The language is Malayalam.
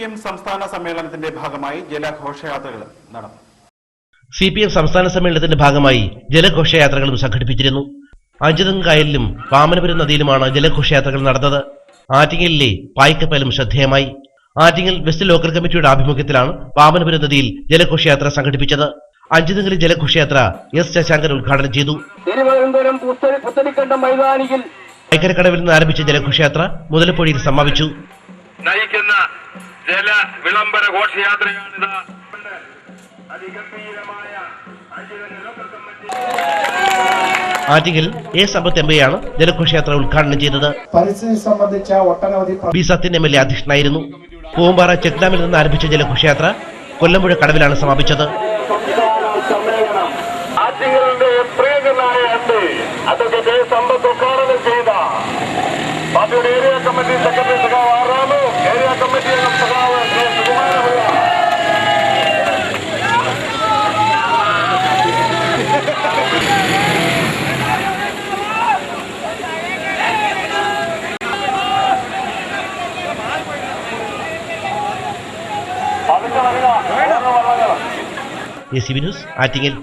CPM സംസ്ഥാന സമ്മേളനത്തിന്റെ ഭാഗമായി ജലഘോഷയാത്രകൾ നടന്നു. CPM സംസ്ഥാന സമ്മേളനത്തിന്റെ ഭാഗമായി ജലഘോഷയാത്രകളും സംഘടിപ്പിച്ചിരുന്നു. അഞ്ചുതെങ്ങ് കായലിലും വാമനപുരം നദിയിലുമാണ് ജലഘോഷയാത്രകൾ നടന്നത്. ആറ്റിങ്ങലിലെ പായ്ക്കപ്പലും ശ്രദ്ധേയമായി. ആറ്റിങ്ങൽ വെസ്റ്റ് ലോക്കൽ കമ്മിറ്റിയുടെ ആഭിമുഖ്യത്തിലാണ് വാമനപുരം നദിയിൽ ജലഘോഷയാത്ര സംഘടിപ്പിച്ചത്. അഞ്ചുതെങ്ങിലെ ജലഘോഷയാത്ര S. ശശാങ്കൻ ഉദ്ഘാടനം ചെയ്തു. വൈക്കരക്കടവിൽ നിന്ന് ആരംഭിച്ച ജലഘോഷയാത്ര മുതലപ്പുഴയിൽ സമാപിച്ചു. നയിക്കുന്ന ജല വിളംബര ഘോഷയാത്രയാണിത്. ആറ്റിങ്ങൽ A. സമ്പത്ത് MA യാണ് ജലഘോഷയാത്ര ഉദ്ഘാടനം ചെയ്തത്. പരിസ്ഥിതി സംബന്ധിച്ച ഒട്ടനവധി B. സത്യൻ MLA അധ്യക്ഷനായിരുന്നു. പൂമ്പാറ ചെക്ക് ഡാമിൽ നിന്ന് ആരംഭിച്ച ജലഘോഷയാത്ര കൊല്ലമ്പുഴ കടവിലാണ് സമാപിച്ചത്. ആറ്റിങ്ങലിന്റെ പ്രിയങ്കരനായ MP അഡ്വക്കേറ്റ് A. സമ്പത്ത് ഉദ്ഘാടനം ചെയ്ത പാർട്ടിയുടെ ഏരിയ കമ്മിറ്റി സെക്രട്ടറി സഖാവ് ആറാമു, ഏരിയ കമ്മിറ്റി അംഗം സഖാവ് സുകുമാരപിള്ള, ACB ന്യൂസ് ആറ്റിങ്ങൽ.